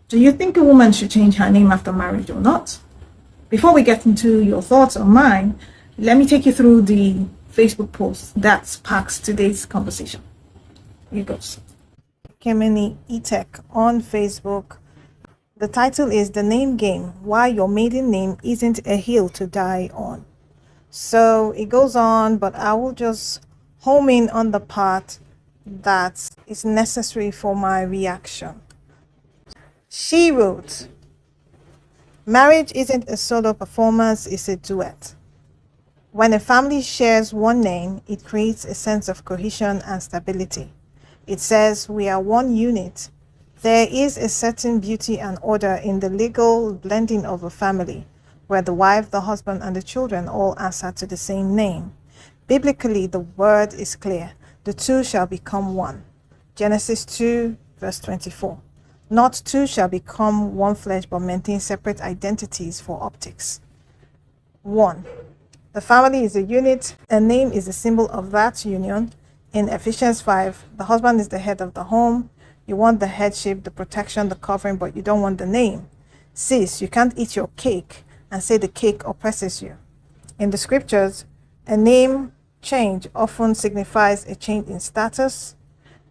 Do you think a woman should change her name after marriage or not? Before we get into your thoughts or mine, let me take you through the Facebook post that sparks today's conversation. Here goes. Kemeni Etek on Facebook. The title is The Name Game, Why Your Maiden Name Isn't a Hill to Die On. So it goes on, but I will just home in on the part that is necessary for my reaction. She wrote, marriage isn't a solo performance, it's a duet. When a family shares one name, it creates a sense of cohesion and stability. It says we are one unit. There is a certain beauty and order in the legal blending of a family, where the wife, the husband, and the children all answer to the same name. Biblically, the word is clear. The two shall become one. Genesis 2, verse 24. Not two shall become one flesh but maintain separate identities for optics. 1. The family is a unit. A name is a symbol of that union. In Ephesians 5, the husband is the head of the home. You want the headship, the protection, the covering, but you don't want the name. Sis, you can't eat your cake and say the cake oppresses you. In the scriptures, a name change often signifies a change in status,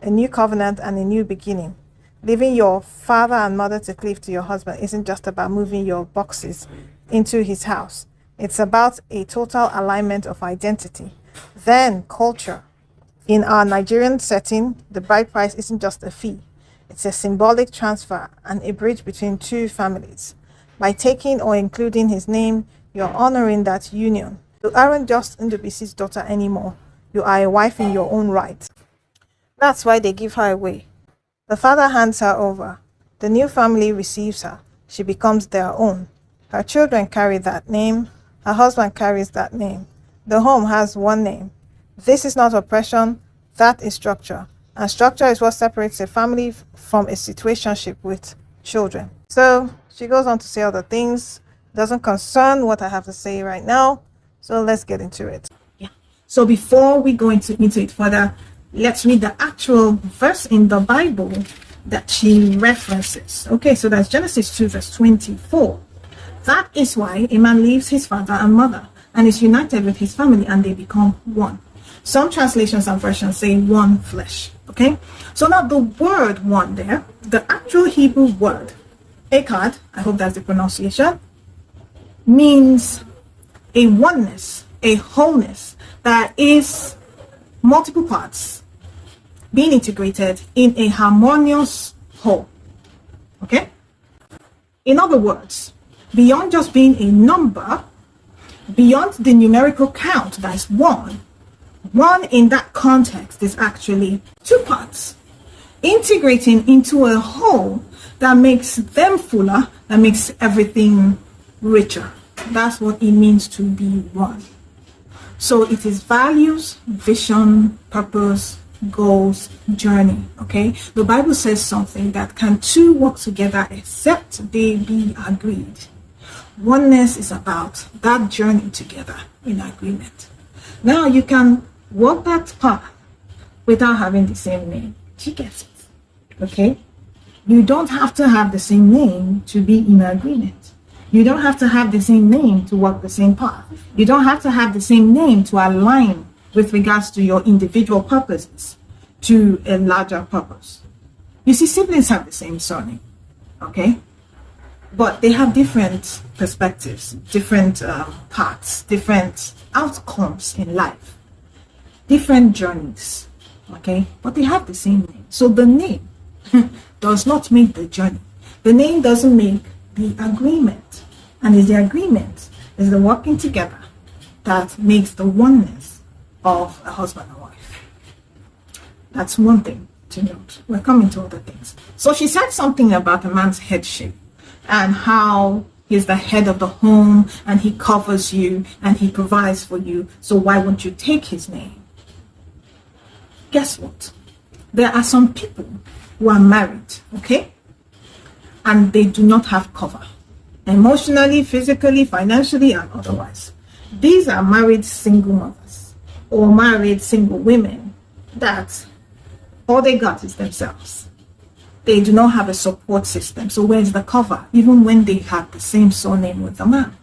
a new covenant, and a new beginning. Leaving your father and mother to cleave to your husband isn't just about moving your boxes into his house. It's about a total alignment of identity. Then culture. In our Nigerian setting, the bride price isn't just a fee. It's a symbolic transfer and a bridge between two families. By taking or including his name, you're honoring that union. You aren't just Ndubisi's daughter anymore. You are a wife in your own right. That's why they give her away. The father hands her over. The new family receives her. She becomes their own. Her children carry that name. Her husband carries that name. The home has one name. This is not oppression. That is structure. And structure is what separates a family from a situationship with children. So she goes on to say other things. Doesn't concern what I have to say right now. So let's get into it. Yeah. So before we go into it further, let's read the actual verse in the Bible that she references. Okay, so that's Genesis 2, verse 24. That is why a man leaves his father and mother and is united with his family, and they become one. Some translations and versions say one flesh. Okay, so now the word one there, the actual Hebrew word, echad, I hope that's the pronunciation, means a oneness, a wholeness that is multiple parts being integrated in a harmonious whole. Okay? In other words, beyond just being a number, beyond the numerical count that's one in that context is actually two parts integrating into a whole that makes them fuller, that makes everything richer. That's what it means to be one. So it is values, vision, purpose, goals, journey. Okay, the Bible says something that can two work together except they be agreed. Oneness is about that journey together in agreement. Now you can walk that path without having the same name. Do you get it? Okay, you don't have to have the same name to be in agreement. You don't have to have the same name to walk the same path. You don't have to have the same name to align with regards to your individual purposes to a larger purpose. You see, siblings have the same surname, okay? But they have different perspectives, different paths, different outcomes in life, different journeys, okay? But they have the same name. So the name does not make the journey. The name doesn't make the agreement. And it's the agreement, is the working together that makes the oneness of a husband and wife. That's one thing to note. We're coming to other things. So she said something about a man's headship and how he's the head of the home and he covers you and he provides for you. So why won't you take his name? Guess what? There are some people who are married, okay? And they do not have cover. Emotionally, physically, financially, and otherwise. These are married single mothers or married single women that all they got is themselves. they do not have a support system. So where's the cover? Even when they have the same surname with the man.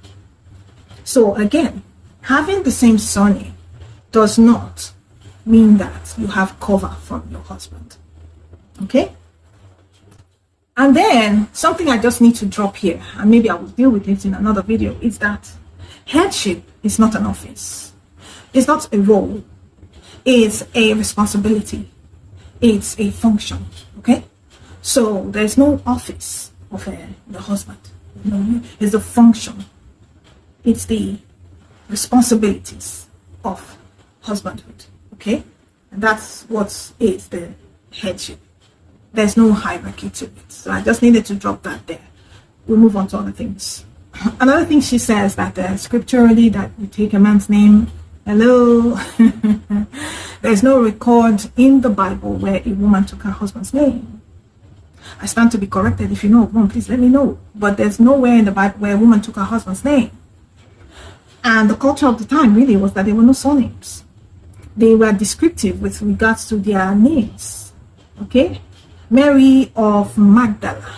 So again, having the same surname does not mean that you have cover from your husband. Okay? And then something I just need to drop here, and maybe I will deal with it in another video, is that headship is not an office. It's not a role. It's a responsibility. It's a function. Okay? So there's no office of the husband. No, it's a function. It's the responsibilities of husbandhood. Okay? And that's what is the headship. There's no hierarchy to it. So I just needed to drop that there. We'll move on to other things. Another thing she says that scripturally that you take a man's name. Hello. There's no record in the Bible where a woman took her husband's name. I stand to be corrected. If you know of one, please let me know. But there's nowhere in the Bible where a woman took her husband's name. And the culture of the time really was that there were no surnames. They were descriptive with regards to their names. Okay? Mary of Magdala.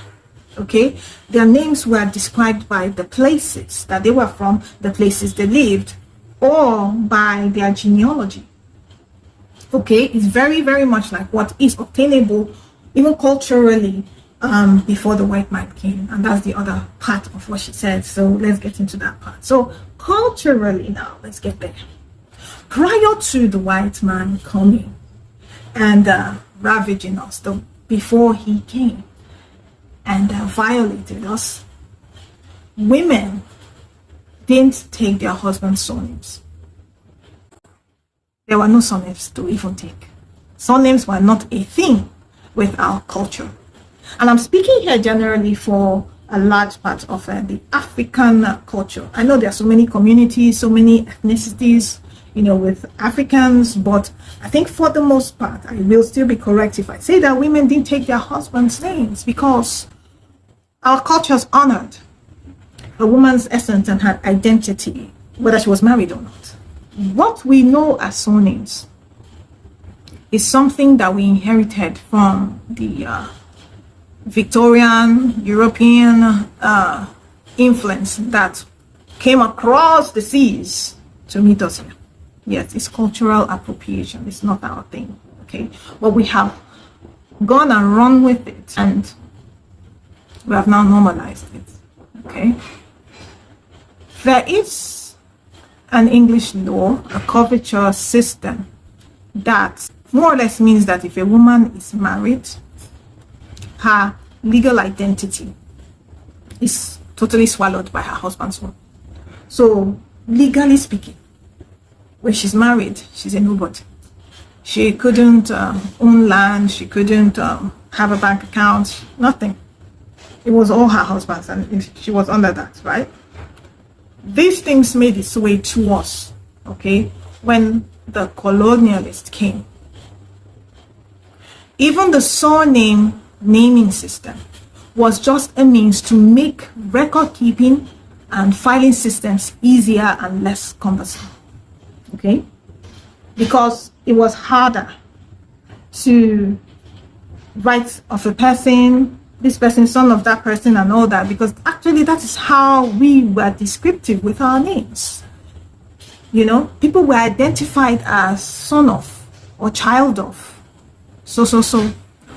Okay? Their names were described by the places that they were from, the places they lived, or by their genealogy. Okay? It's very, very much like what is obtainable even culturally before the white man came. And that's the other part of what she said. So let's get into that part. So culturally now, let's get there. Prior to the white man coming and ravaging us, before he came and violated us, women didn't take their husband's surnames. There were no surnames to even take. Surnames were not a thing with our culture. And I'm speaking here generally for a large part of the African culture. I know there are so many communities, so many ethnicities, you know, with Africans, but I think for the most part, I will still be correct if I say that women didn't take their husband's names, because our cultures honored a woman's essence and her identity, whether she was married or not. What we know as surnames is something that we inherited from the Victorian European influence that came across the seas to meet us here. Yes, it's cultural appropriation. It's not our thing. Okay, but we have gone and run with it, and we have now normalized it. Okay, there is an English law, a coverture system, that more or less means that if a woman is married, her legal identity is totally swallowed by her husband's one. So legally speaking, when she's married, she's a nobody. She couldn't own land, she couldn't have a bank account, nothing. It was all her husband's, and she was under that, right? These things made its way to us, okay, when the colonialist came. Even the surname naming system was just a means to make record keeping and filing systems easier and less cumbersome. Okay? Because it was harder to write of a person, this person, son of that person, and all that, because actually that is how we were descriptive with our names. You know, people were identified as son of, or child of, so,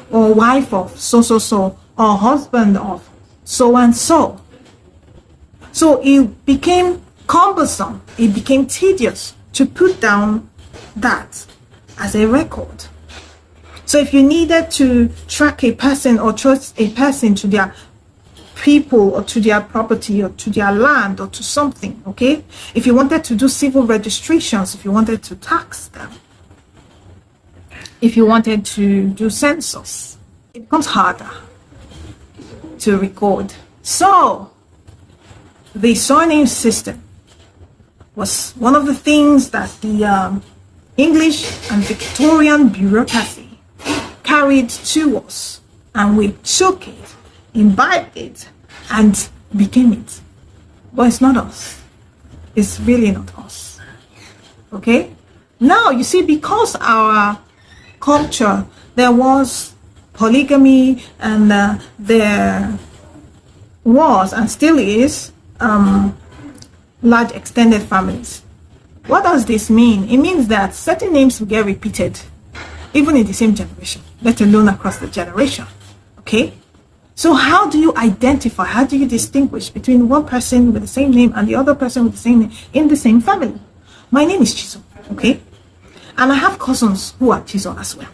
or wife of, so, or husband of, so and so. So it became cumbersome, it became tedious to put down that as a record. So if you needed to track a person or trace a person to their people or to their property or to their land or to something, okay? If you wanted to do civil registrations, if you wanted to tax them, if you wanted to do census, it becomes harder to record. So the surname system was one of the things that the English and Victorian bureaucracy carried to us, and we took it, imbibed it, and became it. But it's not us. It's really not us. Okay? Now, you see, because our culture, there was polygamy, and there was and still is large extended families. What does this mean? It means that certain names will get repeated even in the same generation, let alone across the generation. Okay, so how do you identify, how do you distinguish between one person with the same name and the other person with the same name in the same family? My name is Chizo, okay, and I have cousins who are Chizo as well.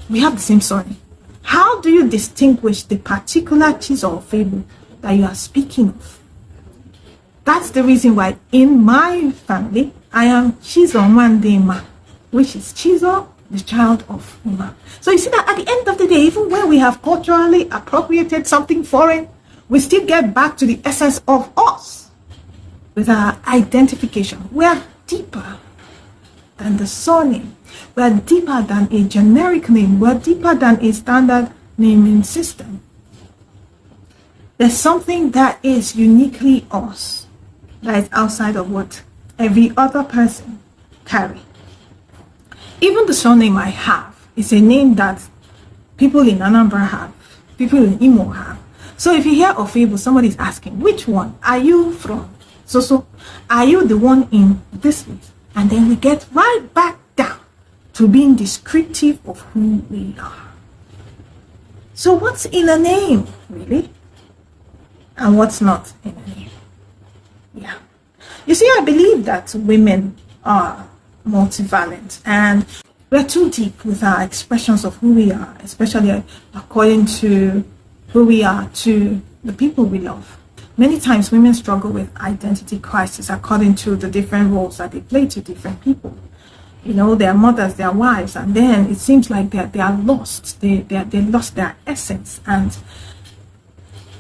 We have the same surname. How do you distinguish the particular Chizo or Fable that you are speaking of? That's the reason why in my family I am Chizo Mwandema, which is Chizo, the child of Uma. So you see that at the end of the day, even when we have culturally appropriated something foreign, we still get back to the essence of us with our identification. We are deeper than the surname. We are deeper than a generic name. We are deeper than a standard naming system. There's something that is uniquely us, that is outside of what every other person carry. Even the surname I have is a name that people in Anambra have, people in Imo have. So if you hear of Fable, somebody is asking, which one? Are you from? So, are you the one in this place? And then we get right back down to being descriptive of who we are. So what's in a name, really? And what's not in a name? Yeah. You see, I believe that women are multivalent and we're too deep with our expressions of who we are, especially according to who we are to the people we love. Many times women struggle with identity crisis according to the different roles that they play to different people. You know, their mothers, their wives, and then it seems like they are lost. They lost their essence, and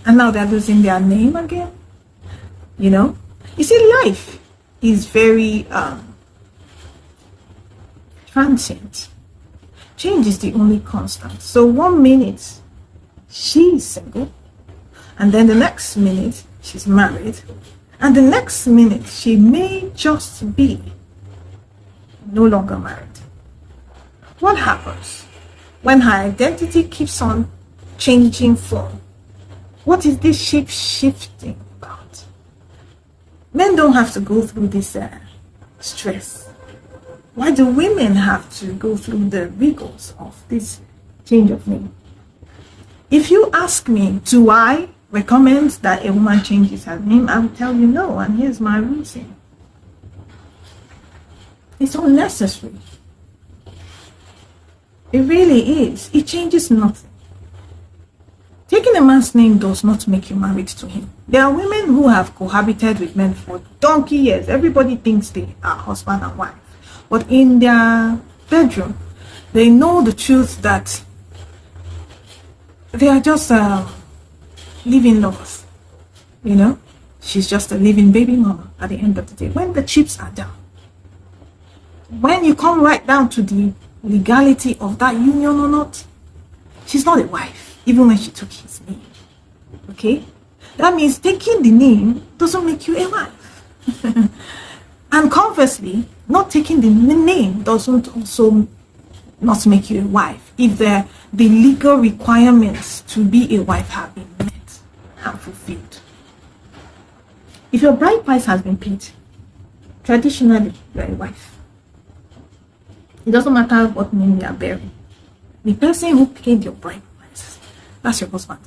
now they're losing their name again. You know, you see, life is very transient. Change is the only constant. So 1 minute she's single, and then the next minute she's married, and the next minute she may just be no longer married. What happens when her identity keeps on changing form? What is this shape shifting about? Men don't have to go through this stress. Why do women have to go through the rigors of this change of name? If you ask me, do I recommend that a woman changes her name? I will tell you no, and here's my reason. It's unnecessary. It really is. It changes nothing. Taking a man's name does not make you married to him. There are women who have cohabited with men for donkey years. Everybody thinks they are husband and wife. But in their bedroom, they know the truth that they are just living lovers. You know, she's just a living baby mama at the end of the day. When the chips are down, when you come right down to the legality of that union or not, she's not a wife, even when she took his name. Okay? That means taking the name doesn't make you a wife. And conversely, not taking the name doesn't also not make you a wife if the legal requirements to be a wife have been met and fulfilled. If your bride price has been paid, traditionally you're a wife. It doesn't matter what name you are bearing. The person who paid your bride price, that's your husband.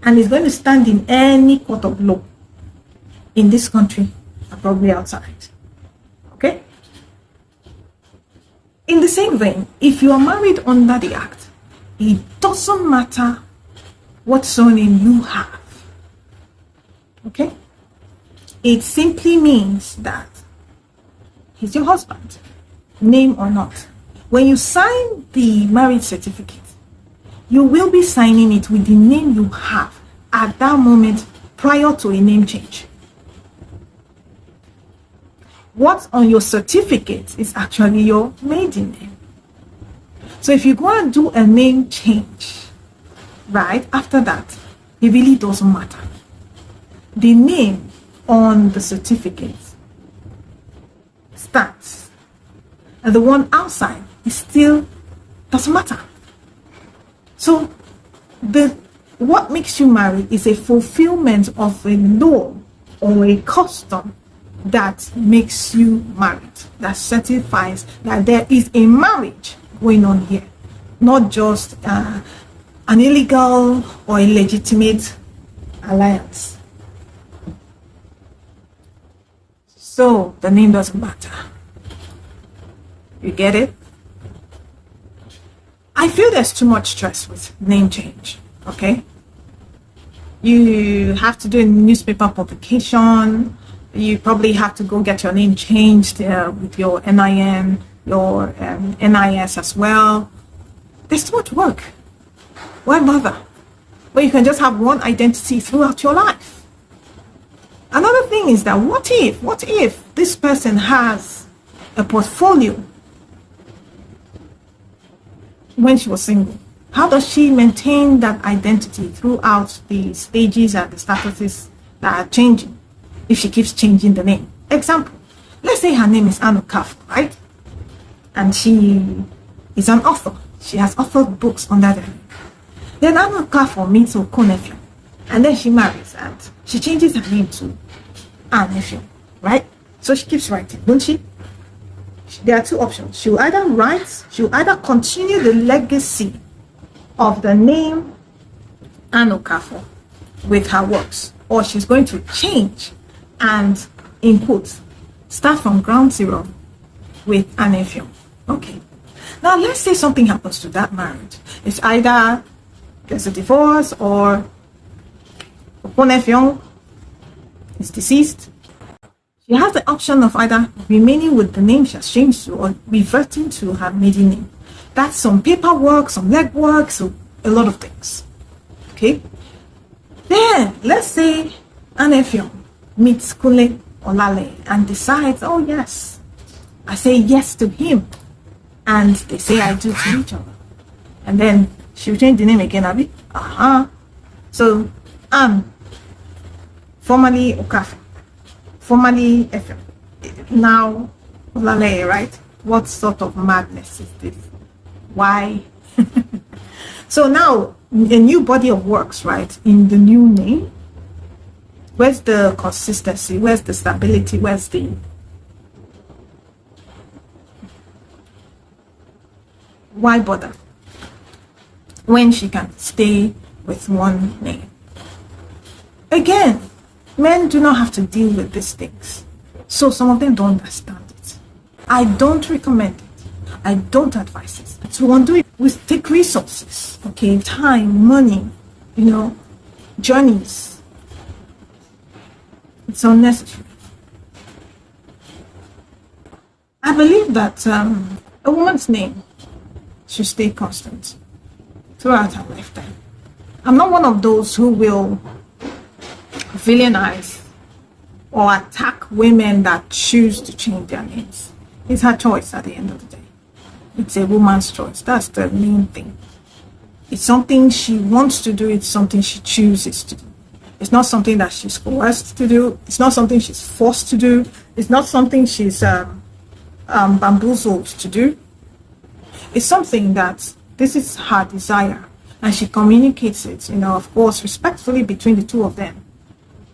And he's going to stand in any court of law in this country and probably outside. Okay? In the same vein, if you are married under the act, it doesn't matter what surname you have. Okay? It simply means that he's your husband, name or not. When you sign the marriage certificate, you will be signing it with the name you have at that moment prior to a name change. What's on your certificate is actually your maiden name. So if you go and do a name change, right, after that, it really doesn't matter. The name on the certificate starts, and the one outside is still doesn't matter. So what makes you marry is a fulfillment of a law or a custom that makes you married, that certifies that there is a marriage going on here, not just an illegal or illegitimate alliance. So the name doesn't matter. You get it? I feel there's too much stress with name change, okay? You have to do a newspaper publication. You probably have to go get your name changed with your NIN, your NIS as well. There's too much work. Why bother? Well, you can just have one identity throughout your life. Another thing is that what if this person has a portfolio when she was single? How does she maintain that identity throughout the stages and the statuses that are changing if she keeps changing the name? Example, let's say her name is Anu Kaf, right? And she is an author. She has authored books under the name. Then Anu Kaf meets Okonefio, and then she marries and she changes her name to Anefio, right? So she keeps writing, won't she? There are two options. She'll either continue the legacy of the name Anu Kafo with her works, or she's going to change and, in quotes, start from ground zero with Anefio. Okay. Now let's say something happens to that marriage. It's either there's a divorce or Okonefio is deceased. She has the option of either remaining with the name she has changed to or reverting to her maiden name. That's some paperwork, some legwork, so a lot of things. Okay? Then, let's say Anefio meets Kule Olale and decides, oh yes, I say yes to him. And they say I do to each other. And then she'll change the name again, Abi. So, formerly Okafe, formerly Efem, now Olale, right? What sort of madness is this? Why? So now, a new body of works, right? In the new name, where's the consistency? Where's the stability? Where's the... Why bother when she can stay with one name? Again, men do not have to deal with these things. So some of them don't understand it. I don't recommend it. I don't advise it. To undo it, we take resources, okay, time, money, journeys. It's unnecessary. I believe that a woman's name should stay constant throughout her lifetime. I'm not one of those who will villainize or attack women that choose to change their names. It's her choice at the end of the day. It's a woman's choice. That's the main thing. It's something she wants to do. It's something she chooses to do. It's not something that she's coerced to do. It's not something she's forced to do. It's not something she's bamboozled to do. It's something that this is her desire, and she communicates it, of course, respectfully between the two of them.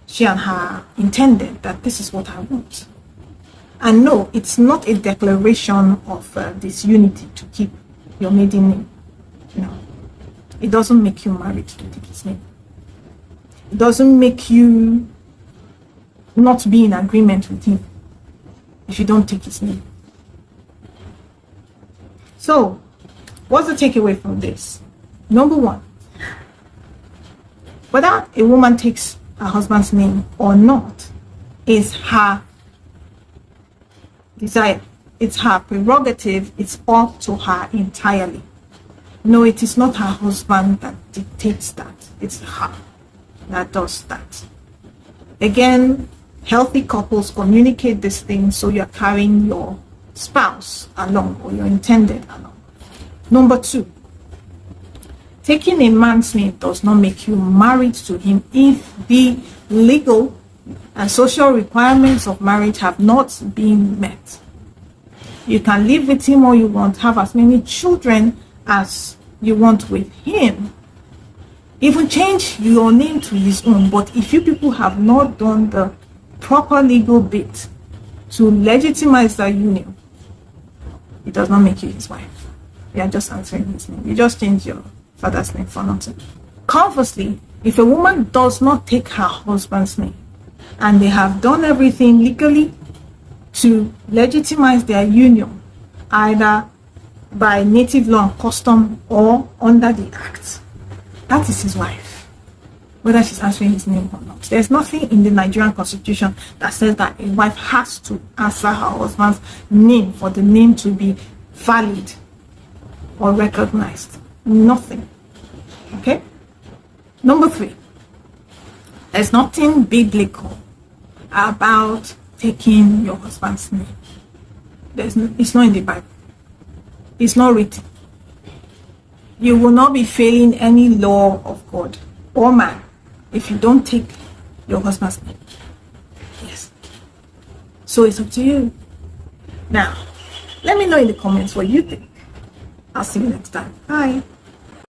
She and her intended that this is what I want. And no, it's not a declaration of disunity to keep your maiden name. It doesn't make you married to take his name. It doesn't make you not be in agreement with him if you don't take his name. So, what's the takeaway from this? Number one, whether a woman takes her husband's name or not is her desire. It's her prerogative. It's up to her entirely. No, it is not her husband that dictates that. It's her that does that. Again, healthy couples communicate this thing so you're carrying your spouse along or your intended along. Number two, taking a man's name does not make you married to him if the legal and social requirements of marriage have not been met. You can live with him all you want, have as many children as you want with him, even change your name to his own. But if you people have not done the proper legal bit to legitimize that union, it does not make you his wife. You are just answering his name. You just change your father's name for nothing. Conversely, if a woman does not take her husband's name and they have done everything legally to legitimize their union, either by native law and custom or under the act, that is his wife, whether she's answering his name or not. There's nothing in the Nigerian constitution that says that a wife has to answer her husband's name for the name to be valid or recognized. Nothing. Okay? Number 3, there's nothing biblical about taking your husband's name. It's not in the Bible. It's not written. You will not be failing any law of God or man if you don't take your husband's name. Yes. So it's up to you. Now, let me know in the comments what you think. I'll see you next time. Bye.